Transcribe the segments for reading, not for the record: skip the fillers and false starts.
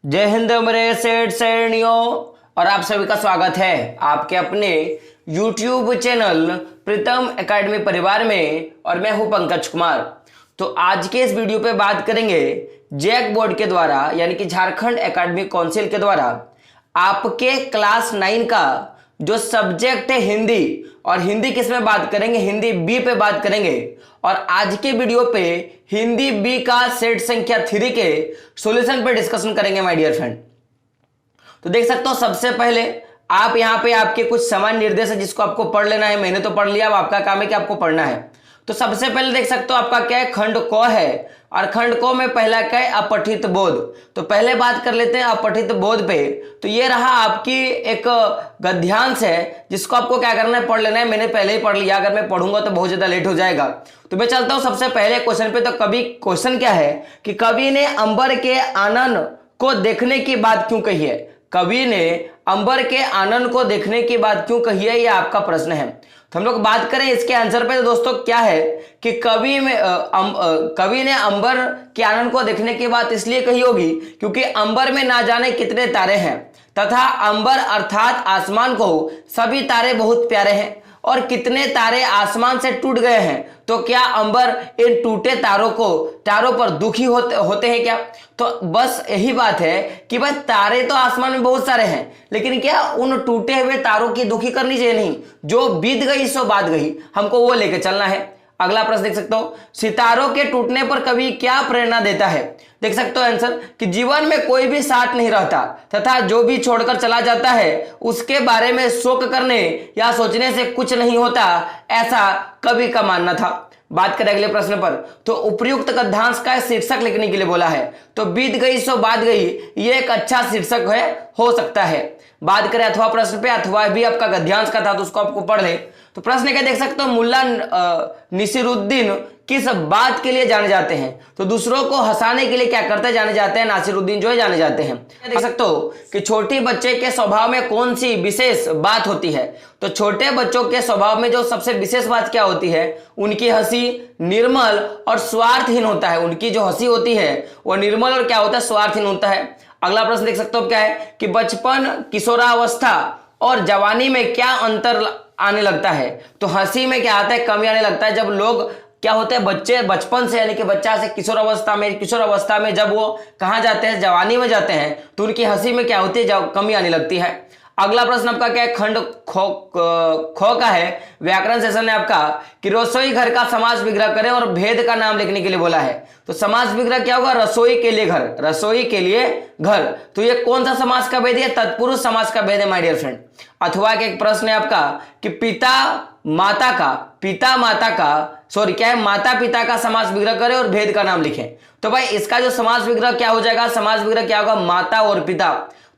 जय हिंद मेरे सेठ सेठियों, और आप सभी का स्वागत है आपके अपने YouTube चैनल प्रीतम एकेडमी परिवार में। और मैं हूं पंकज कुमार। तो आज के इस वीडियो पे बात करेंगे जैक बोर्ड के द्वारा यानी कि झारखंड एकेडमिक काउंसिल के द्वारा आपके क्लास 9 का जो सब्जेक्ट है हिंदी, और हिंदी किस में बात करेंगे, हिंदी बी पे बात करेंगे। और आज के वीडियो पे हिंदी बी का सेट संख्या 3 के सॉल्यूशन पे डिस्कशन करेंगे माय डियर फ्रेंड। तो देख सकते हो सबसे पहले आप यहाँ पे आपके कुछ सामान्य निर्देश है जिसको आपको पढ़ लेना है। मैंने तो पढ़ लिया, अब आपका काम है कि आपको पढ़ना है। तो सबसे पहले देख सकते हो आपका क्या है, खंड क है, और खंड क में पहला क्या है, अपठित बोध। तो पहले बात कर लेते हैं अपठित बोध पे। तो ये रहा आपकी एक गद्यांश है जिसको आपको क्या करना है, पढ़ लेना है। मैंने पहले ही पढ़ लिया, अगर मैं पढ़ूंगा तो बहुत ज्यादा लेट हो जाएगा। तो मैं चलता हूं सबसे पहले क्वेश्चन पे। तो कवि क्वेश्चन क्या है कि कवि ने अंबर के आनंद को देखने की बात क्यों कही है। कवि ने अंबर के आनंद को देखने की बात क्यों कही है, यह आपका प्रश्न है। तो हम लोग बात करें इसके आंसर पे। तो दोस्तों क्या है कि कवि ने अंबर के आनंद को देखने की बात इसलिए कही होगी क्योंकि अंबर में ना जाने कितने तारे हैं, तथा अंबर अर्थात आसमान को सभी तारे बहुत प्यारे हैं, और कितने तारे आसमान से टूट गए हैं। तो क्या अंबर इन टूटे तारों पर दुखी होते हैं क्या। तो बस यही बात है कि भाई तारे तो आसमान में बहुत सारे हैं, लेकिन क्या उन टूटे हुए तारों की दुखी करनी चाहिए नहीं। जो बीत गई सो बात गई, हमको वो लेके चलना है। अगला प्रश्न देख सकते हो, सितारों के टूटने पर कवि क्या प्रेरणा देता है। देख सकते हो आंसर कि जीवन में कोई भी साथ नहीं रहता, तथा जो भी छोड़कर चला जाता है उसके बारे में शोक करने या सोचने से कुछ नहीं होता, ऐसा कवि का मानना था। बात करें अगले प्रश्न पर। तो उपयुक्त गद्यांश का शीर्षक लिखने के लिए बोला है। तो बीत गई सो बात गई, ये एक अच्छा शीर्षक है, हो सकता है। बात करें अथवा प्रश्न पे, अथवा भी आपका गद्यांश का था तो उसको आपको पढ़ ले। तो प्रश्न क्या देख सकते हो, मुल्ला नसीरुद्दीन किस बात के लिए जाने जाते हैं। तो दूसरों को हंसाने के लिए क्या करते जाने जाते हैं, नासिरुद्दीन जो है जाने जाते हैं। देख सकते हो कि छोटे बच्चे के स्वभाव में कौन सी विशेष बात होती है। तो छोटे बच्चों के स्वभाव में जो सबसे विशेष बात क्या होती है, उनकी हंसी निर्मल और स्वार्थहीन होता है। उनकी जो हंसी होती है वो निर्मल और क्या होता है, स्वार्थहीन होता है। अगला प्रश्न देख सकते हो क्या है कि बचपन, किशोरावस्था और जवानी में क्या अंतर आने लगता है। तो हंसी में क्या आता है, कमी आने लगता है जब लोग क्या होते हैं, बच्चे बचपन से यानी कि बच्चा से किशोर अवस्था में जब वो कहाँ जाते हैं, जवानी में जाते हैं, तो उनकी हंसी में क्या होती है, जब कमी आने लगती है। अगला प्रश्न आपका क्या है, खंड खो का है, व्याकरण सेशन है आपका कि रसोई घर का समास विग्रह करें और भेद का नाम लिखने के लिए बोला है। तो समास विग्रह क्या होगा, रसोई के लिए घर, रसोई के लिए घर। तो ये कौन सा समास का भेद है, तत्पुरुष समास का भेद है माय डियर फ्रेंड। अथवा के एक प्रश्न है आपका कि माता पिता का समास विग्रह करें और भेद का नाम लिखें। तो भाई इसका जो समास विग्रह क्या हो जाएगा, समास विग्रह क्या होगा, माता और पिता।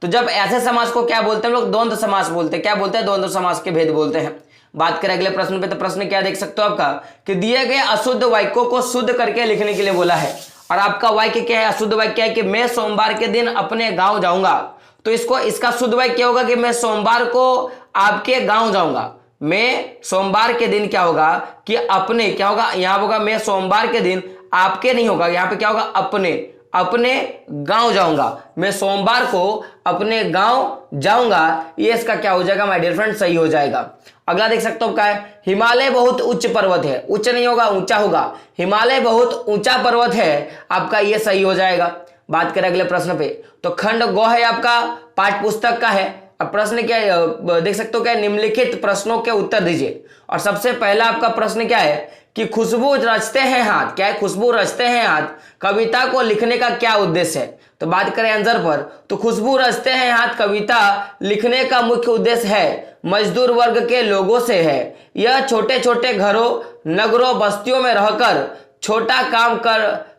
तो जब ऐसे समास को क्या बोलते हैं लोग, द्वंद्व समास बोलते हैं। क्या बोलते हैं, द्वंद्व समास के भेद बोलते हैं। बात करें अगले प्रश्न पे। तो प्रश्न क्या देख सकते हो आपका कि दिए गए अशुद्ध वाक्यों को शुद्ध करके लिखने के लिए बोला है। और आपका वाक्य क्या है, अशुद्ध वाक्य है कि मैं सोमवार के दिन अपने गांव जाऊंगा। तो इसका शुद्ध वाक्य क्या होगा कि मैं सोमवार को आपके गांव जाऊंगा। मैं सोमवार के दिन क्या होगा कि अपने, क्या होगा यहां होगा, मैं सोमवार के दिन आपके नहीं होगा, यहां पे क्या होगा, अपने गांव जाऊंगा। मैं सोमवार को अपने गांव जाऊंगा, ये इसका क्या हो जाएगा माय डियर फ्रेंड, सही हो जाएगा। अगला देख सकते हो क्या है, हिमालय बहुत उच्च पर्वत है। उच्च नहीं होगा, ऊंचा होगा। हिमालय बहुत ऊंचा पर्वत है, आपका ये सही हो जाएगा। बात करें अगले प्रश्न पे। तो खंड गो है आपका, पाठ्य पुस्तक का है। अब प्रश्न क्या है देख सकते हो क्या, निम्नलिखित प्रश्नों के उत्तर दीजिए। और सबसे पहला आपका प्रश्न क्या है कि खुशबू रचते हैं हाथ, क्या है, खुशबू रचते हैं हाथ, कविता को लिखने का क्या उद्देश्य है। तो बात करें आंसर पर। तो खुशबू रचते हैं हाथ कविता लिखने का मुख्य उद्देश्य है मजदूर वर्ग के लोगों से है। यह छोटे छोटे घरों, नगरों, बस्तियों में रहकर छोटा काम कर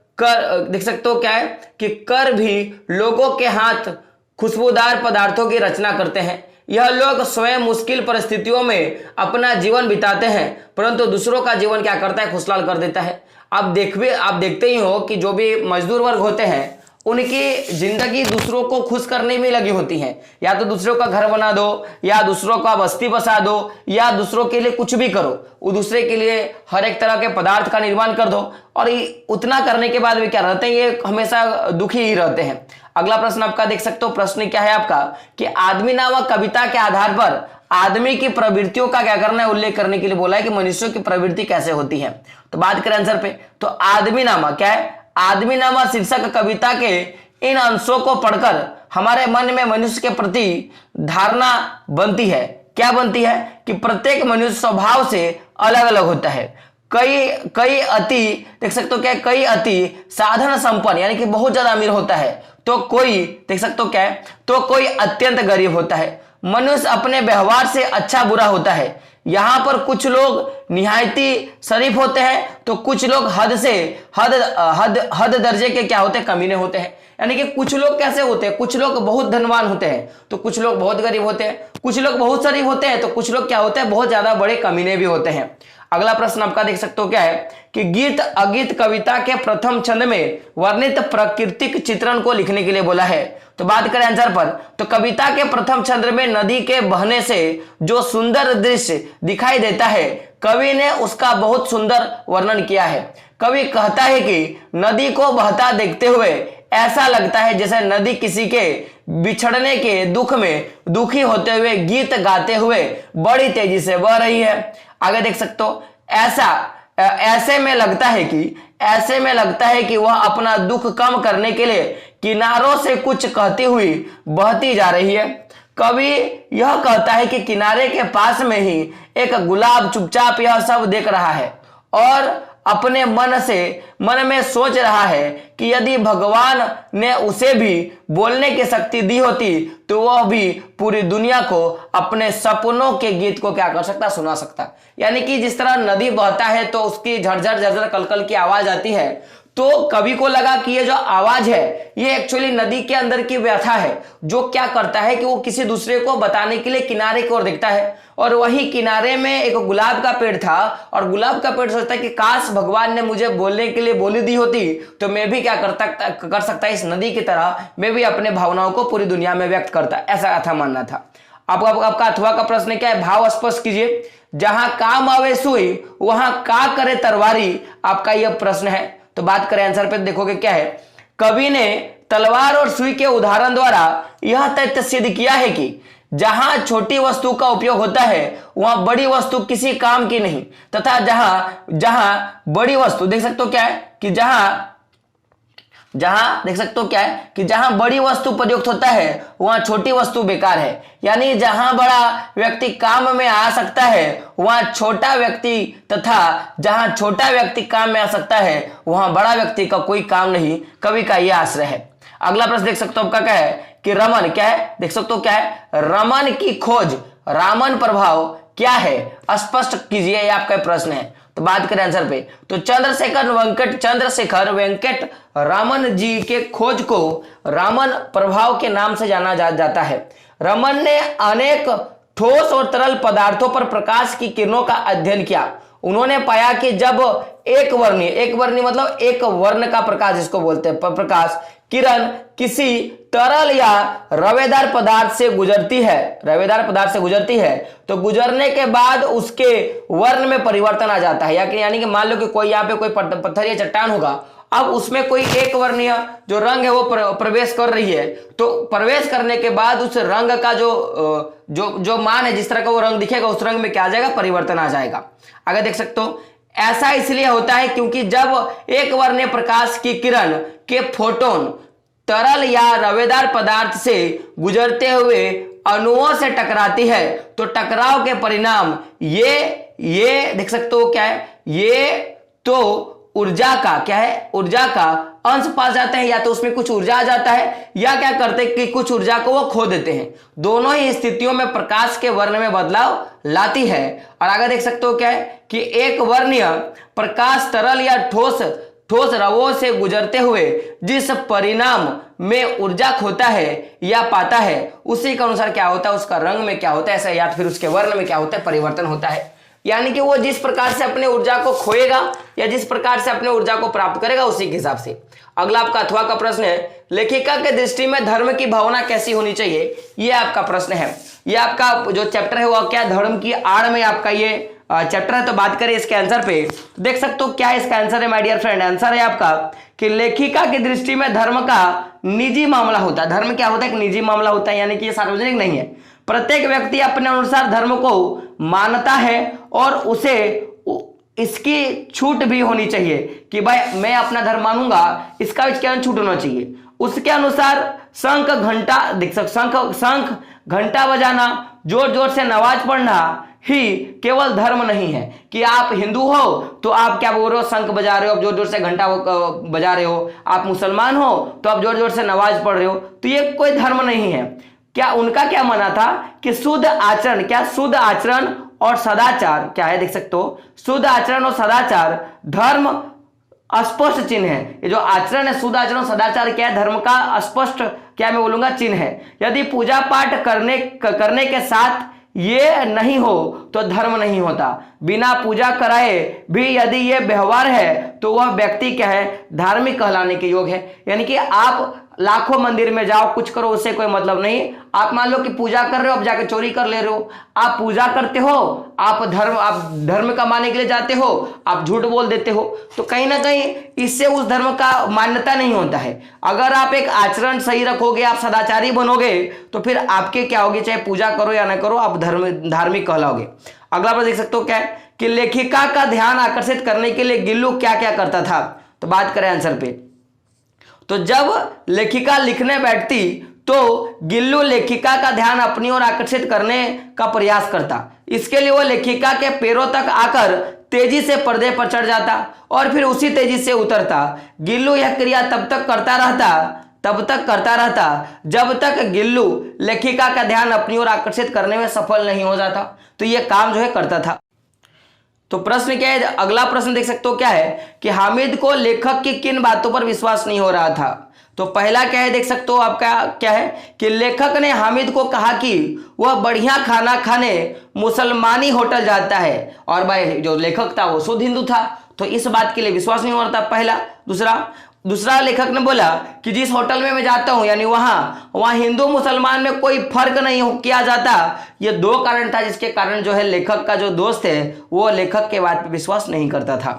देख सकते हो क्या है कि कर भी लोगों के हाथ खुशबूदार पदार्थों की रचना करते हैं। यह लोग स्वयं मुश्किल परिस्थितियों में अपना जीवन बिताते हैं, परंतु दूसरों का जीवन क्या करता है, खुशहाल कर देता है। आप देखते ही हो कि जो भी मजदूर वर्ग होते हैं उनकी जिंदगी दूसरों को खुश करने में लगी होती है। या तो दूसरों का घर बना दो, या दूसरों का बस्ती बसा दो, या दूसरों के लिए कुछ भी करो, वो दूसरे के लिए हर एक तरह के पदार्थ का निर्माण कर दो। और उतना करने के बाद भी क्या रहते हैं, ये हमेशा दुखी ही रहते हैं। अगला प्रश्न आपका देख सकते हो, प्रश्न क्या है आपका कि आदमी नामक कविता के आधार पर आदमी की प्रवृत्तियों का क्या करना है, उल्लेख करने के लिए बोला है कि मनुष्यों की प्रवृत्ति कैसे होती है। तो बात करें आंसर पे, तो आदमी नामा क्या है, आदमी नामा शीर्षक कविता के इन अंशों को पढ़कर हमारे मन में मनुष्य के प्रति धारणा बनती है। क्या बनती है कि प्रत्येक मनुष्य स्वभाव से अलग अलग होता है। कई अति देख सकते हो क्या, कई अति साधन संपन्न यानी कि बहुत ज्यादा अमीर होता है, तो कोई देख सकते हो क्या है, तो कोई अत्यंत गरीब होता है। मनुष्य अपने व्यवहार से अच्छा बुरा होता है। यहां पर कुछ लोग निहायती शरीफ होते हैं, तो कुछ लोग हद दर्जे के क्या होते हैं, कमीने होते हैं। यानी कि कुछ लोग कैसे होते हैं, कुछ लोग बहुत धनवान होते हैं, तो कुछ लोग बहुत गरीब होते हैं, कुछ लोग बहुत शरीफ होते हैं, तो कुछ लोग क्या होते हैं, बहुत ज्यादा बड़े कमीने भी होते हैं। अगला प्रश्न आपका देख सकते हो क्या है कि गीत अगीत कविता के प्रथम छंद में वर्णित प्राकृतिक चित्रण को लिखने के लिए बोला है। तो बात करें आंसर पर, तो कविता के प्रथम छंद में नदी के बहने से जो सुंदर दृश्य दिखाई देता है, कवि ने उसका बहुत सुंदर वर्णन किया है। कवि कहता है कि नदी को बहता देखते हुए ऐसा लगता है जैसे नदी किसी के बिछड़ने के दुख में दुखी होते हुए गीत गाते हुए बड़ी तेजी से बह रही है। आगे देख सकते हो, ऐसे में लगता है कि वह अपना दुख कम करने के लिए किनारों से कुछ कहती हुई बहती जा रही है। कवि यह कहता है कि किनारे के पास में ही एक गुलाब चुपचाप यह सब देख रहा है और अपने मन में सोच रहा है कि यदि भगवान ने उसे भी बोलने की शक्ति दी होती तो वह भी पूरी दुनिया को अपने सपनों के गीत को क्या कर सकता, सुना सकता। यानी कि जिस तरह नदी बहता है तो उसकी झरझर झरझर कलकल की आवाज आती है, तो कवि को लगा कि ये जो आवाज है ये एक्चुअली नदी के अंदर की व्यथा है, जो क्या करता है कि वो किसी दूसरे को बताने के लिए किनारे की ओर देखता है। और वही किनारे में एक गुलाब का पेड़ था और गुलाब का पेड़ सोचता है कि काश भगवान ने मुझे बोलने के लिए बोली दी होती तो मैं भी क्या कर सकता इस नदी की तरह, मैं भी अपने भावनाओं को पूरी दुनिया में व्यक्त करता। ऐसा था मानना था। आपका अथवा का प्रश्न क्या है, भाव स्पष्ट कीजिए। जहां काम आवे सुई वहां का करे तरवारी, आपका यह प्रश्न है। तो बात करें आंसर पे, देखोगे क्या है, कवि ने तलवार और सुई के उदाहरण द्वारा यह तथ्य सिद्ध किया है कि जहां छोटी वस्तु का उपयोग होता है वहां बड़ी वस्तु किसी काम की नहीं, तथा जहां बड़ी वस्तु देख सकते हो क्या है कि जहां देख सकते हो क्या है कि जहां बड़ी वस्तु प्रयुक्त होता है वहां छोटी वस्तु बेकार है। यानी जहां बड़ा व्यक्ति काम में आ सकता है वहां छोटा व्यक्ति, तथा जहां छोटा व्यक्ति काम में आ सकता है वहां बड़ा व्यक्ति का कोई काम नहीं, कवि का यह आश्रय है। अगला प्रश्न देख सकते हो आपका क्या है कि रमन क्या है, देख सकते हो क्या है, रमन की खोज, रामन प्रभाव क्या है, स्पष्ट कीजिए, ये आपका प्रश्न है। तो बात करें आंसर पे, तो चंद्रशेखर वेंकट रामन जी के खोज को रामन प्रभाव के नाम से जाना जाता है। रमन ने अनेक ठोस और तरल पदार्थों पर प्रकाश की किरणों का अध्ययन किया। उन्होंने पाया कि जब एक वर्णी मतलब एक वर्ण का प्रकाश जिसको बोलते हैं प्रकाश किरण किसी तरल या रवेदार पदार्थ से गुजरती है तो गुजरने के बाद उसके वर्ण में परिवर्तन आ जाता है। यानी कि मान लो कि कोई यहाँ पे कोई पत्थर या चट्टान होगा, अब उसमें कोई एक वर्णीय जो रंग है वो प्रवेश कर रही है, तो प्रवेश करने के बाद उस रंग का जो मान है, जिस तरह का वो रंग दिखेगा उस रंग में क्या आ जाएगा, परिवर्तन आ जाएगा। आगे देख सकते हो, ऐसा इसलिए होता है क्योंकि जब एक वर्णीय प्रकाश की किरण के फोटोन तरल या रवेदार पदार्थ से गुजरते हुए अणुओं से टकराती है तो टकराव के परिणाम ये देख सकते हो क्या है, ये तो ऊर्जा का अंश पास जाते हैं, या तो उसमें कुछ ऊर्जा आ जाता है या क्या करते हैं कि कुछ ऊर्जा को वो खो देते हैं। दोनों ही स्थितियों में प्रकाश के वर्ण में बदलाव लाती है। और आगे देख सकते हो क्या है कि एक वर्णीय प्रकाश तरल या ठोस रवों से गुजरते हुए जिस परिणाम में ऊर्जा खोता है या पाता है उसी के अनुसार क्या होता है, उसका रंग में क्या होता है ऐसा, या फिर उसके वर्ण में क्या होता है, परिवर्तन होता है। यानी कि वो जिस प्रकार से अपने ऊर्जा को खोएगा या जिस प्रकार से अपने ऊर्जा को प्राप्त करेगा उसी के हिसाब से। अगला आपका अथवा का प्रश्न है, लेखिका के दृष्टि में धर्म की भावना कैसी होनी चाहिए, ये आपका प्रश्न है। ये आपका जो चैप्टर है वो क्या, धर्म की आड़ में आपका ये चैप्टर है। तो बात करें इसके आंसर पे, तो देख सकते हो क्या इसका आंसर है माय डियर फ्रेंड। आंसर है आपका कि लेखिका की दृष्टि में धर्म का निजी मामला होता है। धर्म क्या होता है? एक निजी मामला होता है, यानी कि ये सार्वजनिक नहीं है। प्रत्येक व्यक्ति अपने अनुसार धर्म को मानता है और उसे इसकी छूट भी होनी चाहिए कि भाई मैं अपना धर्म मानूंगा, इसका भी क्या छूट होना चाहिए। उसके अनुसार शंख घंटा देख सकते, शंख घंटा बजाना, जोर जोर से नमाज पढ़ना ही केवल धर्म नहीं है कि आप हिंदू हो तो आप क्या बोल रहे हो, शंख बजा रहे हो, आप जोर जोर से घंटा बजा रहे हो। आप मुसलमान हो तो आप जोर जोर से नमाज पढ़ रहे हो, तो ये कोई धर्म नहीं है। क्या उनका क्या माना था कि शुद्ध आचरण, क्या शुद्ध आचरण और सदाचार क्या है, देख सकते हो, शुद्ध आचरण और सदाचार धर्म अस्पष्ट चिन्ह है। ये जो आचरण है, शुद्ध आचरण सदाचार क्या है, धर्म का स्पष्ट क्या मैं बोलूंगा चिन्ह है। यदि पूजा पाठ करने के साथ ये नहीं हो तो धर्म नहीं होता। बिना पूजा कराए भी यदि ये व्यवहार है तो वह व्यक्ति क्या है, धार्मिक कहलाने के योग्य है। यानी कि आप लाखों मंदिर में जाओ, कुछ करो, उससे कोई मतलब नहीं। आप मान लो कि पूजा कर रहे हो, आप जाके चोरी कर ले रहे हो। आप पूजा करते हो, आप धर्म कमाने के लिए जाते हो, आप झूठ बोल देते हो, तो कहीं ना कहीं इससे उस धर्म का मान्यता नहीं होता है। अगर आप एक आचरण सही रखोगे, आप सदाचारी बनोगे, तो फिर आपके क्या होगी, चाहे पूजा करो या ना करो, आप धार्मिक कहलाओगे। अगला प्रश्न देख सकते हो क्या है कि लेखिका का ध्यान आकर्षित करने के लिए गिल्लू क्या क्या करता था। तो बात करें आंसर पे, तो जब लेखिका लिखने बैठती तो गिल्लू लेखिका का ध्यान अपनी ओर आकर्षित करने का प्रयास करता। इसके लिए वो लेखिका के पैरों तक आकर तेजी से पर्दे पर चढ़ जाता और फिर उसी तेजी से उतरता। गिल्लू यह क्रिया तब तक करता रहता जब तक गिल्लू लेखिका का ध्यान अपनी ओर आकर्षित करने में सफल नहीं हो जाता। तो यह काम जो है करता था। तो प्रश्न क्या है, अगला प्रश्न देख सकते हो क्या है कि हामिद को लेखक की किन बातों पर विश्वास नहीं हो रहा था। तो पहला क्या है, देख सकते हो आपका क्या है कि लेखक ने हामिद को कहा कि वह बढ़िया खाना खाने मुसलमानी होटल जाता है, और भाई जो लेखक था वो शुद्ध हिंदू था, तो इस बात के लिए विश्वास नहीं हो रहा था पहला। दूसरा लेखक ने बोला कि जिस होटल में मैं जाता हूं, यानी वहां हिंदू मुसलमान में कोई फर्क नहीं किया जाता। ये दो कारण था जिसके कारण जो है लेखक का जो दोस्त है वो लेखक के बात पे विश्वास नहीं करता था।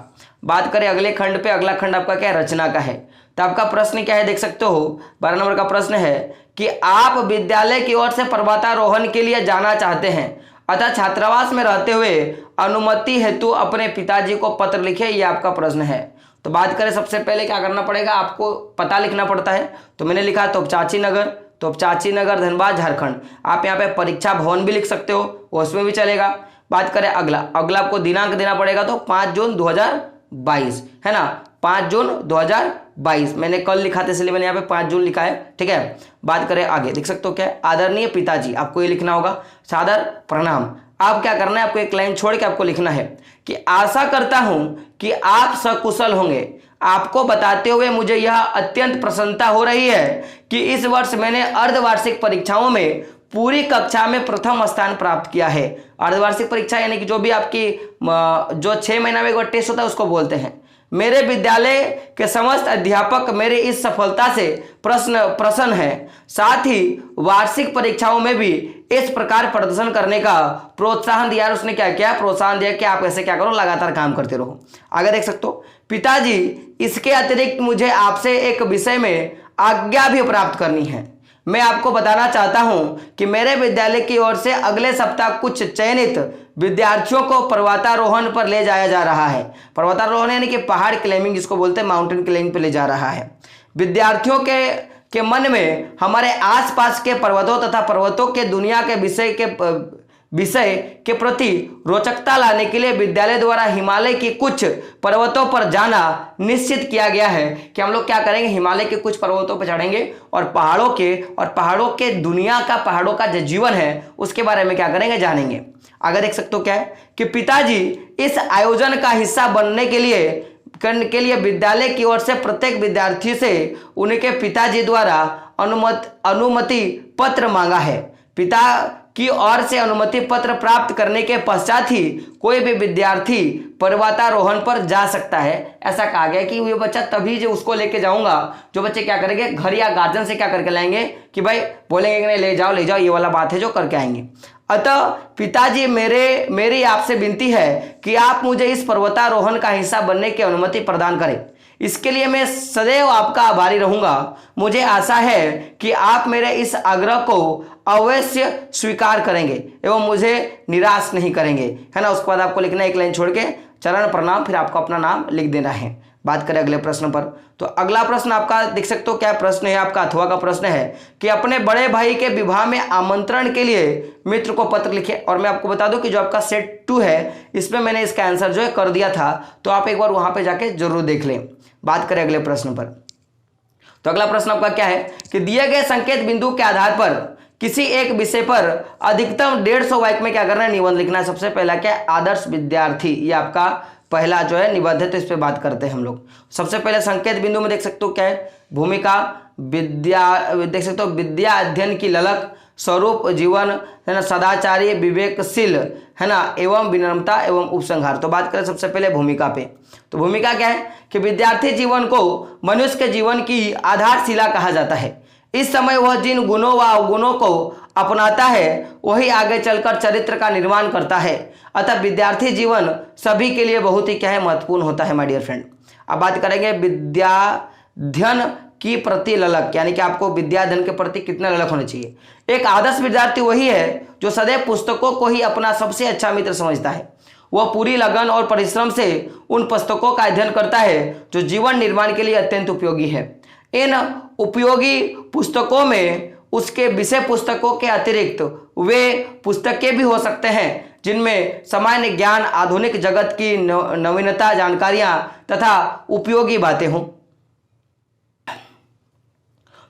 बात करें अगले खंड पे, अगला खंड आपका क्या है, रचना का है। तो आपका प्रश्न क्या है, देख सकते हो 12 नंबर का प्रश्न है कि आप विद्यालय की ओर से पर्वतारोहण के लिए जाना चाहते हैं, अतः छात्रावास में रहते हुए अनुमति हेतु अपने पिताजी को पत्र लिखे। ये आपका प्रश्न है। तो बात करें सबसे पहले क्या करना पड़ेगा, आपको पता लिखना पड़ता है। तो मैंने लिखा तोपचाची नगर धनबाद झारखंड। आप यहाँ पे परीक्षा भवन भी लिख सकते हो, उसमें भी चलेगा। बात करें अगला आपको दिनांक देना पड़ेगा, तो 5 जून 2022 है ना, 5 जून 2022। मैंने कल लिखा था इसलिए मैंने यहाँ पे 5 जून लिखा है, ठीक है। बात करें आगे, देख सकते हो क्या है, आदरणीय पिताजी, आपको ये लिखना होगा। सादर प्रणाम, आप क्या करना है, आपको एक लाइन छोड़ के आपको लिखना है कि आशा करता हूं कि आप सकुशल होंगे। आपको बताते हुए मुझे यह अत्यंत प्रसन्नता हो रही है कि इस वर्ष मैंने अर्धवार्षिक परीक्षाओं में पूरी कक्षा में प्रथम स्थान प्राप्त किया है। अर्धवार्षिक परीक्षा यानी कि जो भी आपकी जो 6 महीना में एक बार टेस्ट होता है उसको बोलते हैं। मेरे विद्यालय के समस्त अध्यापक मेरे इस सफलता से प्रसन्न हैं। साथ ही वार्षिक परीक्षाओं में भी इस प्रकार प्रदर्शन करने का प्रोत्साहन दिया। उसने क्या किया, प्रोत्साहन दिया कि आप ऐसे क्या करो, लगातार काम करते रहो। आगे देख सकते हो, पिताजी इसके अतिरिक्त मुझे आपसे एक विषय में आज्ञा भी प्राप्त करनी है। मैं आपको बताना चाहता हूं कि मेरे विद्यालय की ओर से अगले सप्ताह कुछ चयनित विद्यार्थियों को पर्वतारोहण पर ले जाया जा रहा है। पर्वतारोहण यानी कि पहाड़ क्लाइंबिंग जिसको बोलते हैं, माउंटेन क्लाइंबिंग पे ले जा रहा है। विद्यार्थियों के मन में हमारे आसपास के पर्वतों तथा पर्वतों के दुनिया के विषय के प्रति रोचकता लाने के लिए विद्यालय द्वारा हिमालय की कुछ पर्वतों पर जाना निश्चित किया गया है कि हम लोग क्या करेंगे, हिमालय के कुछ पर्वतों पर चढ़ेंगे और पहाड़ों के दुनिया का, पहाड़ों का जो जीवन है उसके बारे में क्या करेंगे, जानेंगे। आगे देख सकते हो क्या है कि पिताजी इस आयोजन का हिस्सा बनने के लिए विद्यालय की ओर से प्रत्येक विद्यार्थी से उनके पिताजी द्वारा अनुमति पत्र मांगा है। पिता की ओर से अनुमति पत्र प्राप्त करने के पश्चात ही कोई भी विद्यार्थी पर्वतारोहण पर जा सकता है। ऐसा कहा गया कि ये बच्चा तभी जो उसको लेके जाऊंगा, जो बच्चे क्या करेंगे, घर या गार्जियन से क्या करके लाएंगे कि भाई बोलेंगे कि नहीं ले जाओ, ये वाला बात है जो करके आएंगे। अतः पिताजी मेरी आपसे विनती है कि आप मुझे इस पर्वतारोहण का हिस्सा बनने की अनुमति प्रदान करें। इसके लिए मैं सदैव आपका आभारी रहूंगा। मुझे आशा है कि आप मेरे इस आग्रह को अवश्य स्वीकार करेंगे एवं मुझे निराश नहीं करेंगे, है ना। उसके बाद आपको लिखना है एक लाइन छोड़ के चरण प्रणाम, फिर आपको अपना नाम लिख देना है। बात करें अगले प्रश्न पर, तो अगला प्रश्न आपका देख सकते हो क्या प्रश्न है आपका, अथवा का प्रश्न है कि अपने बड़े भाई के विवाह में आमंत्रण के लिए मित्र को पत्र लिखे। और मैं आपको बता दूं कि जो आपका सेट 2 है इसमें मैंने इसका आंसर जो है कर दिया था, तो आप एक बार वहां पे जाके जरूर देख लें। बात करें अगले प्रश्न पर, तो अगला प्रश्न आपका क्या है कि दिए गए संकेत बिंदु के आधार पर किसी एक विषय पर अधिकतम 150 वाक्य में क्या करना है, निबंध लिखना है। सबसे पहला क्या है, आदर्श विद्यार्थी, ये आपका पहला जो है निबंध है, तो इस पे बात करते हैं हम लोग। सबसे पहले संकेत बिंदु में देख सकते हो क्या है, भूमिका, विद्या, देख सकते हो विद्या अध्ययन की ललक, स्वरूप, जीवन, है ना, सदाचारी, विवेकशील, है ना, एवं विनम्रता एवं उपसंहार। तो बात करें सबसे पहले भूमिका पे, तो भूमिका क्या है कि विद्यार्थी जीवन को मनुष्य के जीवन की आधारशिला कहा जाता है। इस समय वह जिन गुणों व अवगुणों को अपनाता है वही आगे चलकर चरित्र का निर्माण करता है। अतः विद्यार्थी जीवन सभी के लिए बहुत ही क्या है, महत्वपूर्ण होता है माय डियर फ्रेंड। अब बात करेंगे विद्याध्ययन की प्रति ललक, यानी कि आपको विद्याध्ययन के प्रति कितना ललक होना चाहिए। एक आदर्श विद्यार्थी वही है जो सदैव पुस्तकों को ही अपना सबसे अच्छा मित्र समझता है। वह पूरी लगन और परिश्रम से उन पुस्तकों का अध्ययन करता है जो जीवन निर्माण के लिए अत्यंत उपयोगी है। इन उपयोगी पुस्तकों में उसके विषय पुस्तकों के अतिरिक्त वे पुस्तकें भी हो सकते हैं जिनमें सामान्य ज्ञान, आधुनिक जगत की नवीनता, जानकारियां तथा उपयोगी बातें हों।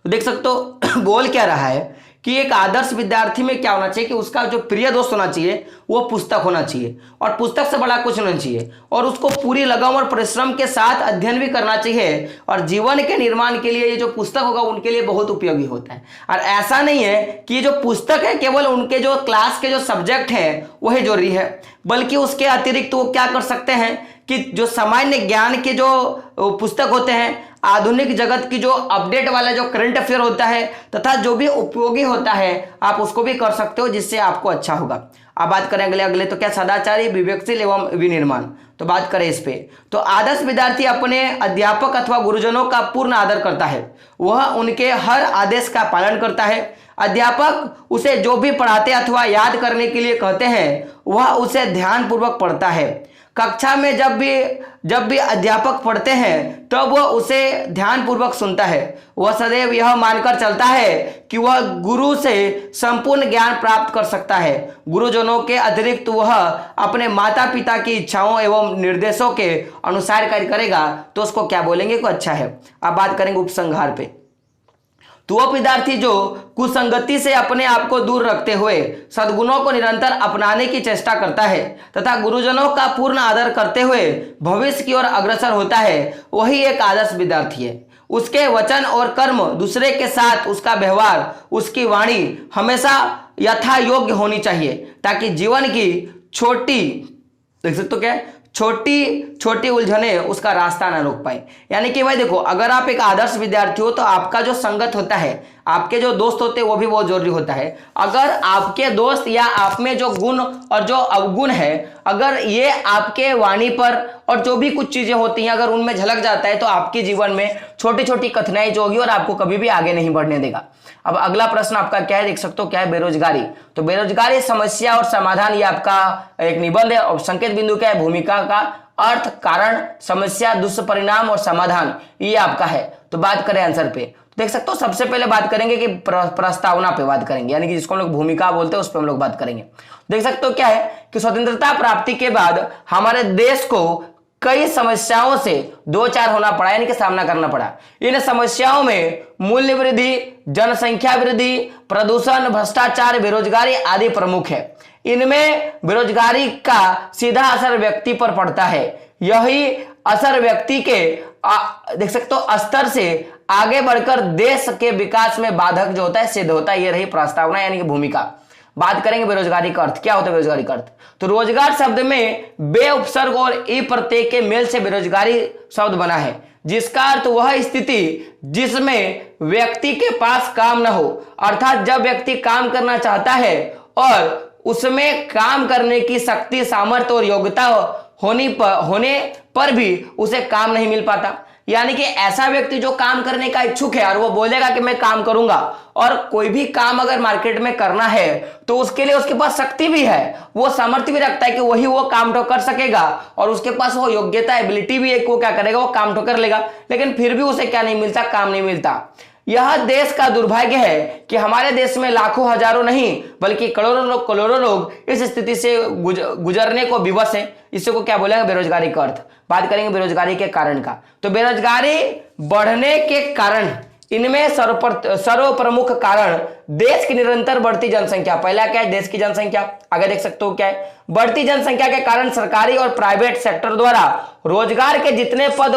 देख सकते हो बोल क्या रहा है कि एक आदर्श विद्यार्थी में क्या होना चाहिए कि उसका जो प्रिय दोस्त होना चाहिए वो पुस्तक होना चाहिए, और पुस्तक से बड़ा कुछ होना चाहिए, और उसको पूरी लगन और परिश्रम के साथ अध्ययन भी करना चाहिए, और जीवन के निर्माण के लिए ये जो पुस्तक होगा उनके लिए बहुत उपयोगी होता है। और ऐसा नहीं है कि जो पुस्तक है केवल उनके जो क्लास के जो सब्जेक्ट हैं वही जरूरी है, बल्कि उसके अतिरिक्त वो क्या कर सकते हैं कि जो सामान्य ज्ञान के जो पुस्तक होते हैं, आधुनिक जगत की जो अपडेट वाला जो करंट अफेयर होता है तथा जो भी उपयोगी होता है आप उसको भी कर सकते हो, जिससे आपको अच्छा होगा। अब बात करें अगले तो क्या, सदाचारी, विवेकशील एवं विनिर्माण। तो बात करें इस पे, तो आदर्श विद्यार्थी अपने अध्यापक अथवा गुरुजनों का पूर्ण आदर करता है। वह उनके हर आदेश का पालन करता है। अध्यापक उसे जो भी पढ़ाते अथवा याद करने के लिए कहते हैं वह उसे ध्यानपूर्वक पढ़ता है। कक्षा में जब भी अध्यापक पढ़ते हैं तब वह उसे ध्यानपूर्वक सुनता है। वह सदैव यह मानकर चलता है कि वह गुरु से संपूर्ण ज्ञान प्राप्त कर सकता है। गुरुजनों के अतिरिक्त वह अपने माता पिता की इच्छाओं एवं निर्देशों के अनुसार कार्य करेगा तो उसको क्या बोलेंगे को अच्छा है। अब बात करेंगे उपसंहार पे, तो वह विद्यार्थी जो कुसंगति से अपने आप को दूर रखते हुए सद्गुणों को निरंतर अपनाने की चेष्टा करता है तथा गुरुजनों का पूर्ण आदर करते हुए भविष्य की ओर अग्रसर होता है वही एक आदर्श विद्यार्थी है। उसके वचन और कर्म, दूसरे के साथ उसका व्यवहार, उसकी वाणी हमेशा यथा योग्य होनी चाहिए ताकि जीवन की छोटी, देख सकते हो क्या, छोटी छोटी उलझने उसका रास्ता ना रोक पाए। यानी कि भाई देखो, अगर आप एक आदर्श विद्यार्थी हो तो आपका जो संगत होता है, आपके जो दोस्त होते हैं वो भी बहुत जरूरी होता है। अगर आपके दोस्त या आप में जो गुण और जो अवगुण है, अगर ये आपके वाणी पर और जो भी कुछ चीजें होती हैं अगर उनमें झलक जाता है तो आपके जीवन में छोटी छोटी कठिनाई जो होगी और आपको कभी भी आगे नहीं बढ़ने देगा। अब अगला प्रश्न आपका क्या है, देख सकते हो क्या है, बेरोजगारी। तो बेरोजगारी समस्या और समाधान, ये आपका एक निबंध है। और संकेत बिंदु क्या है, भूमिका का अर्थ, कारण, समस्या, दुष्परिणाम और समाधान, ये आपका है। तो बात करें आंसर पे, तो देख सकते हो सबसे पहले बात करेंगे कि प्रस्तावना पे बात करेंगे, यानी कि जिसको हम लोग भूमिका बोलते हैं उस पर हम लोग बात करेंगे। देख सकते हो क्या है कि स्वतंत्रता प्राप्ति के बाद हमारे देश को कई समस्याओं से दो चार होना पड़ा, यानी कि सामना करना पड़ा। इन समस्याओं में मूल्य वृद्धि, जनसंख्या वृद्धि, प्रदूषण, भ्रष्टाचार, बेरोजगारी आदि प्रमुख है। इनमें बेरोजगारी का सीधा असर व्यक्ति पर पड़ता है। यही असर व्यक्ति के देख सकते हो स्तर से आगे बढ़कर देश के विकास में बाधक जो होता है सिद्ध होता है। ये रही प्रस्तावना यानी कि भूमिका। बात करेंगे बेरोजगारी का अर्थ, क्या होता है बेरोजगारी का अर्थ। तो रोजगार शब्द में बे उपसर्ग और ई प्रत्यय के मेल से बेरोजगारी शब्द बना है, जिसका अर्थ वह स्थिति जिसमें व्यक्ति के पास काम न हो, अर्थात जब व्यक्ति काम करना चाहता है और उसमें काम करने की शक्ति, सामर्थ्य और योग्यता होने पर भी उसे काम नहीं मिल पाता। यानी कि ऐसा व्यक्ति जो काम करने का इच्छुक है और वो बोलेगा कि मैं काम करूंगा, और कोई भी काम अगर मार्केट में करना है तो उसके लिए उसके पास शक्ति भी है, वो सामर्थ्य भी रखता है कि वही वो काम तो कर सकेगा, और उसके पास वो योग्यता, एबिलिटी भी है कि वो क्या करेगा, वो काम तो कर लेगा, लेकिन फिर भी उसे क्या नहीं मिलता, काम नहीं मिलता। यह देश का दुर्भाग्य है कि हमारे देश में लाखों हजारों नहीं बल्कि करोड़ों लोग इस स्थिति से गुजरने को विवश हैं। इसी को क्या बोलेगा, बेरोजगारी का अर्थ। बात करेंगे बेरोजगारी के कारण का, तो बेरोजगारी बढ़ने के कारण इनमें सर्वप्रमुख कारण देश की निरंतर बढ़ती जनसंख्या। पहला क्या है, देश की जनसंख्या। आगे देख सकते हो क्या है, बढ़ती जनसंख्या के कारण सरकारी और प्राइवेट सेक्टर द्वारा रोजगार के जितने पद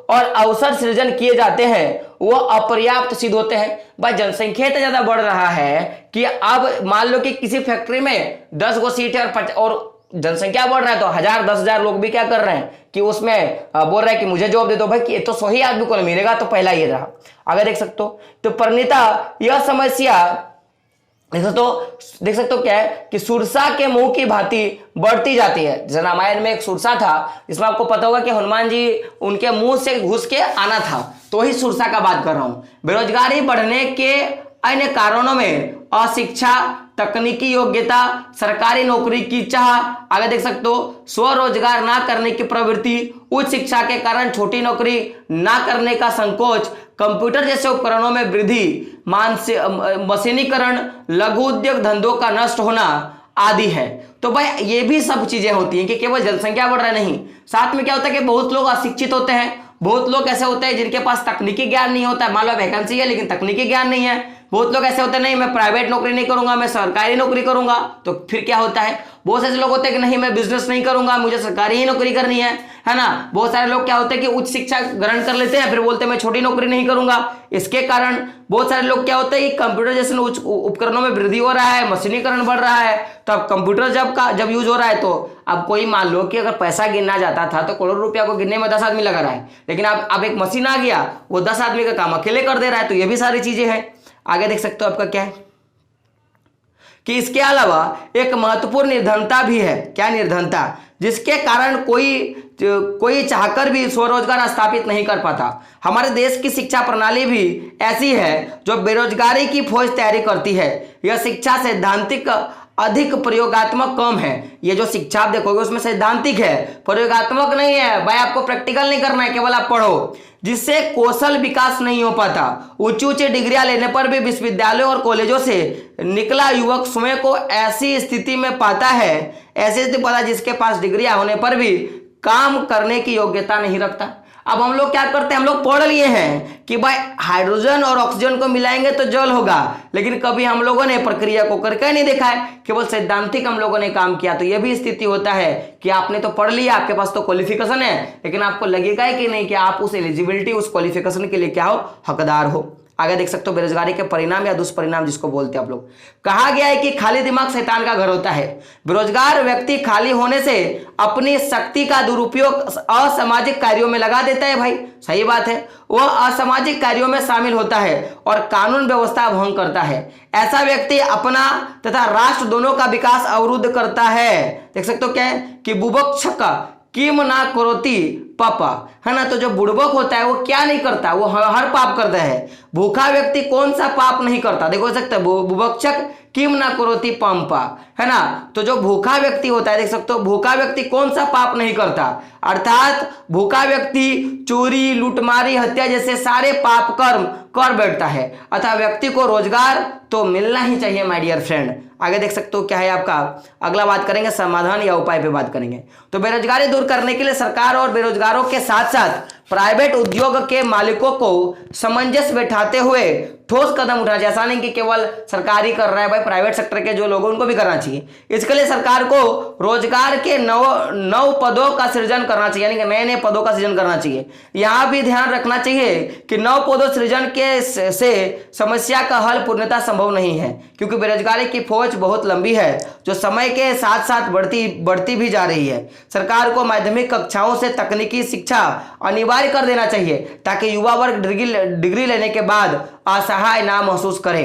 और अवसर सृजन किए जाते हैं वो अपर्याप्त सिद्ध होते हैं। भाई जनसंख्या इतना ज्यादा बढ़ रहा है कि अब मान लो कि किसी फैक्ट्री में 10 गो सीट है और जनसंख्या बढ़ रहा है तो 1000 10,000 लोग भी क्या कर रहे हैं कि उसमें बोल रहे हैं कि मुझे जॉब दे दो। भाई कि तो 100 ही आदमी को मिलेगा, तो पहला ये रहा। आगे देख सकते हो, तो परिणीता यह समस्या देख सकते हो क्या है कि सुरसा के मुंह की भांति बढ़ती जाती है। जैसे रामायण में एक सुरसा था, जिसमें आपको पता होगा कि हनुमान जी उनके मुंह से घुस के आना था, तो ही सुरसा का बात कर रहा हूं। बेरोजगारी बढ़ने के अन्य कारणों में अशिक्षा, तकनीकी योग्यता, सरकारी नौकरी की चाह, आगे देख सकते हो स्वरोजगार ना करने की प्रवृत्ति, उच्च शिक्षा के कारण छोटी नौकरी ना करने का संकोच, कंप्यूटर जैसे उपकरणों में वृद्धि, मशीनीकरण, लघु उद्योग धंधों का नष्ट होना आदि है। तो भाई ये भी सब चीजें होती हैं कि केवल जनसंख्या बढ़ रहा नहीं, साथ में क्या होता है कि बहुत लोग अशिक्षित होते हैं, बहुत लोग ऐसे होते हैं जिनके पास तकनीकी ज्ञान नहीं होता है। मान लो वैकेंसी है लेकिन तकनीकी ज्ञान नहीं है। बहुत लोग ऐसे होते हैं, नहीं मैं प्राइवेट नौकरी नहीं करूंगा, मैं सरकारी नौकरी करूंगा। तो फिर क्या होता है, बहुत सारे लोग होते हैं कि नहीं मैं बिजनेस नहीं करूंगा, मुझे सरकारी ही नौकरी करनी है ना। बहुत सारे लोग क्या होते हैं कि उच्च शिक्षा ग्रहण कर लेते हैं, फिर बोलते हैं मैं छोटी नौकरी नहीं करूंगा। इसके कारण बहुत सारे लोग क्या होते हैं कि कंप्यूटर जैसे उच्च उपकरणों में वृद्धि हो रहा है, मशीनीकरण बढ़ रहा है, तो अब कंप्यूटर जब यूज हो रहा है, तो अब कोई मान लो कि अगर पैसा गिनना जाता था तो करोड़ों रुपया को गिनने में 10 आदमी लगा रहा है, लेकिन अब एक मशीन आ गया, वो 10 आदमी का काम अकेले कर दे रहा है। तो ये भी सारी चीजें हैं। आगे देख सकते हो आपका क्या है कि इसके अलावा एक महत्वपूर्ण निर्धनता भी है। क्या निर्धनता, जिसके कारण कोई चाहकर भी स्वरोजगार स्थापित नहीं कर पाता। हमारे देश की शिक्षा प्रणाली भी ऐसी है जो बेरोजगारी की फौज तैयारी करती है। यह शिक्षा सैद्धांतिक अधिक प्रयोगात्मक कम है। ये जो शिक्षा आप देखोगे उसमें सैद्धांतिक है, प्रयोगात्मक नहीं है। भाई आपको प्रैक्टिकल नहीं करना है, केवल आप पढ़ो, जिससे कौशल विकास नहीं हो पाता। ऊंची डिग्रियां लेने पर भी विश्वविद्यालयों और कॉलेजों से निकला युवक स्वयं को ऐसी स्थिति में पाता है, जिसके पास डिग्रियां होने पर भी काम करने की योग्यता नहीं रखता। अब हम लोग क्या करते हैं, हम लोग पढ़ लिए हैं कि भाई हाइड्रोजन और ऑक्सीजन को मिलाएंगे तो जल होगा, लेकिन कभी हम लोगों ने प्रक्रिया को करके नहीं देखा है, केवल सैद्धांतिक हम लोगों ने काम किया। तो यह भी स्थिति होता है कि आपने तो पढ़ लिया, आपके पास तो क्वालिफिकेशन है, लेकिन आपको लगेगा कि नहीं कि आप उस एलिजिबिलिटी, उस क्वालिफिकेशन के लिए क्या हो, हकदार हो। आगे देख सकते हो बेरोजगारी के परिणाम या दुष्परिणाम जिसको बोलते हैं आप लोग। कहा गया है कि खाली दिमाग शैतान का घर होता है। बेरोजगार व्यक्ति खाली होने से अपनी शक्ति का दुरुपयोग असामाजिक कार्यों में लगा देता है। भाई सही बात है, वह असामाजिक कार्यों में शामिल होता है और कानून व्यवस्था भंग करता है। ऐसा व्यक्ति अपना तथा राष्ट्र दोनों का विकास अवरुद्ध करता है। देख सकते हो क्या है कि बुभुक्षक किम ना करोति पापा, है ना। तो जो बुड़बक होता है वो क्या नहीं करता, वो हर पाप करता है। भूखा व्यक्ति कौन सा पाप नहीं करता, देखो सकते बुभुक्षक किम ना करोति पंपा, है ना। तो जो भूखा व्यक्ति होता है, देख सकते हो भूखा व्यक्ति कौन सा पाप नहीं करता, अर्थात भूखा व्यक्ति चोरी, लूटमारी, हत्या जैसे सारे पाप कर्म कर बैठता है। अतः व्यक्ति को रोजगार तो मिलना ही चाहिए माय डियर फ्रेंड। आगे देख सकते हो क्या है आपका, अगला बात करेंगे समाधान या उपाय पे बात करेंगे। तो बेरोजगारी दूर करने के लिए सरकार और बेरोजगारों के साथ साथ प्राइवेट उद्योग के मालिकों को सामंजस्य बैठाते हुए ठोस कदम उठाना चाहिए। ऐसा नहीं कि केवल सरकारी कर रहा है, भाई प्राइवेट सेक्टर के जो लोग उनको भी करना चाहिए। इसके लिए सरकार को रोजगार के नव पदों का सृजन करना चाहिए, यानी कि नए नए पदों का सृजन करना चाहिए। यहाँ भी ध्यान रखना चाहिए कि नव पदों सृजन के से समस्या का हल पूर्णतः संभव नहीं है, क्योंकि बेरोजगारी की फौज बहुत लंबी है जो समय के साथ साथ बढ़ती भी जा रही है। सरकार को माध्यमिक कक्षाओं से तकनीकी शिक्षा अनिवार्य कर देना चाहिए ताकि युवा वर्ग डिग्री लेने के बाद असहाय ना महसूस करे।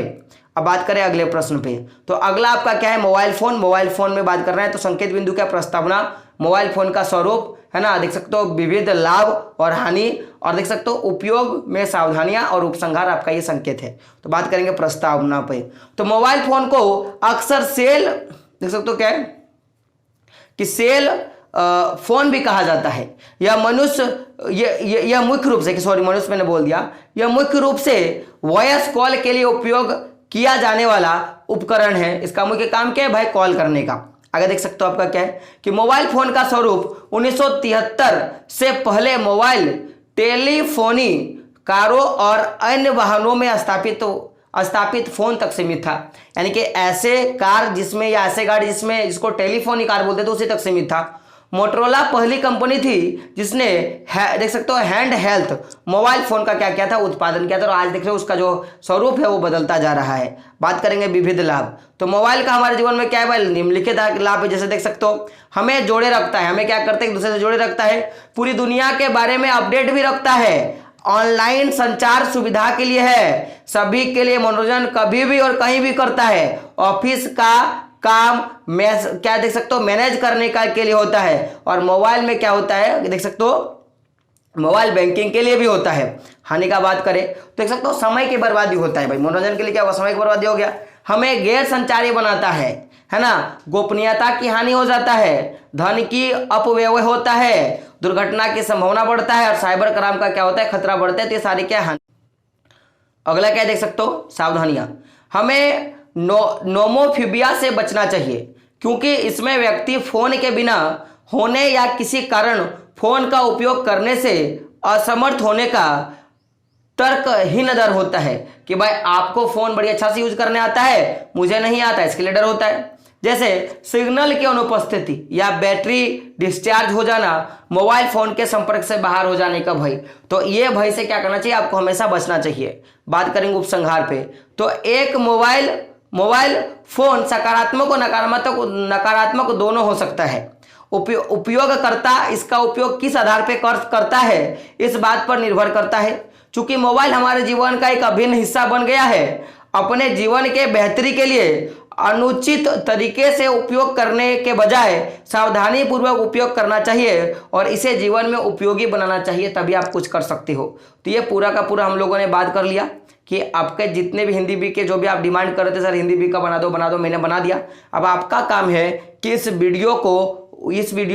अब बात करें अगले प्रश्न पे। तो अगला आपका क्या है, मोबाइल फोन। मोबाइल फोन में बात कर रहे हैं। तो संकेत बिंदु क्या, प्रस्तावना, मोबाइल फोन का स्वरूप, है ना, देख सकते हो विविध लाभ और हानि, और देख सकते हो उपयोग में सावधानियां और उपसंहार, आपका ये संकेत है। तो बात करेंगे प्रस्तावना पे। तो मोबाइल फोन को अक्सर सेल, देख सकते हो क्या है कि सेल फोन भी कहा जाता है। यह मनुष्य, यह मुख्य रूप से, सॉरी मनुष्य मैंने बोल दिया, यह मुख्य रूप से वॉइस कॉल के लिए उपयोग किया जाने वाला उपकरण है। इसका मुख्य काम क्या है भाई, कॉल करने का। आगे देख सकते हो आपका क्या है कि मोबाइल फोन का स्वरूप 1973 से पहले मोबाइल टेलीफोनी कारों और अन्य वाहनों में स्थापित फोन तक सीमित था। यानी कि ऐसे कार जिसमें, या ऐसे गाड़ी जिसमें, जिसको टेलीफोनी कार बोलते थे, उसी तक सीमित था। मोटरोला पहली कंपनी थी जिसने देख सकते हो हैंड हेल्थ मोबाइल फोन का क्या किया था, उत्पादन किया था। और आज देख रहे हो उसका जो स्वरूप है वो बदलता जा रहा है। बात करेंगे विविध लाभ। तो मोबाइल का हमारे जीवन में क्या है भाई, निम्नलिखित लाभ है। जैसे देख सकते हो हमें जोड़े रखता है, हमें क्या करते हैं, एक दूसरे से जोड़े रखता है, पूरी दुनिया के बारे में अपडेट भी रखता है, ऑनलाइन संचार सुविधा के लिए है, सभी के लिए मनोरंजन कभी भी और कहीं भी करता है, ऑफिस का काम क्या देख सकते हो मैनेज करने का के लिए होता है, और मोबाइल में क्या होता है देख सकते हो मोबाइल बैंकिंग के लिए भी होता है। हानि का बात करें तो देख सकते हो समय की बर्बादी होता है भाई, मनोरंजन के लिए क्या होगा, समय की बर्बादी हो गया। हमें गैर संचारी बनाता है ना, गोपनीयता की हानि हो जाता है, धन की अपव्यय होता है, दुर्घटना की संभावना बढ़ता है, और साइबर क्राइम का क्या होता है, खतरा बढ़ता है। तो ये सारी क्या हानि। अगला क्या देख सकते हो, सावधानियां। हमें नोमोफिबिया से बचना चाहिए, क्योंकि इसमें व्यक्ति फोन के बिना होने या किसी कारण फोन का उपयोग करने से असमर्थ होने का तर्कहीन डर होता है कि भाई आपको फोन बड़ी अच्छा से यूज करने आता है, मुझे नहीं आता, इसके लिए डर होता है। जैसे सिग्नल की अनुपस्थिति या बैटरी डिस्चार्ज हो जाना, मोबाइल फोन के संपर्क से बाहर हो जाने का भय। तो ये भय से क्या करना चाहिए, आपको हमेशा बचना चाहिए। बात करेंगे उपसंहार पे। तो एक मोबाइल फोन सकारात्मक और नकारात्मक दोनों हो सकता है। उपयोगकर्ता इसका उपयोग किस आधार पे करता है, इस बात पर निर्भर करता है। चूंकि मोबाइल हमारे जीवन का एक अभिन्न हिस्सा बन गया है, अपने जीवन के बेहतरी के लिए अनुचित तरीके से उपयोग करने के बजाय सावधानी पूर्वक उपयोग करना चाहिए और इसे जीवन में उपयोगी बनाना चाहिए, तभी आप कुछ कर सकते हो। तो ये पूरा का पूरा हम लोगों ने बात कर लिया कि आपके जितने भी हिंदी बी के जो भी आप डिमांड कर रहे थे, सर हिंदी बी का बना दो, मैंने बना दिया। अब आपका काम है कि इस वीडियो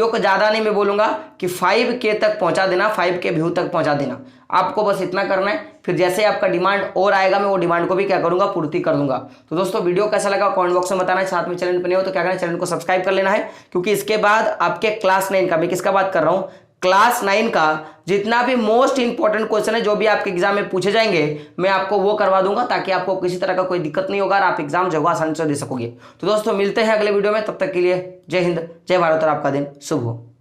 को ज़्यादा नहीं मैं बोलूँगा कि 5K तक पहुँचा देना, 5K व्यू तक पहुँचा देना। आपको बस इतना करना है, फिर जैसे आपका डिमांड और आएगा मैं वो डिमांड को भी क्या करूँगा, पूर्ति कर दूंगा। तो दोस्तों वीडियो कैसा लगा कमेंट बॉक्स में बताना है। साथ में चैनल पर नहीं हो तो क्या करना है, चैनल को सब्सक्राइब कर लेना है, क्योंकि इसके बाद आपके क्लास 9 का, मैं किसका बात कर रहा हूँ, क्लास 9 का जितना भी मोस्ट इंपॉर्टेंट क्वेश्चन है जो भी आपके एग्जाम में पूछे जाएंगे, मैं आपको वो करवा दूंगा, ताकि आपको किसी तरह का कोई दिक्कत नहीं होगा और आप एग्जाम जो आसानी से दे सकोगे। तो दोस्तों मिलते हैं अगले वीडियो में, तब तक के लिए जय हिंद, जय भारत और आपका दिन शुभ हो।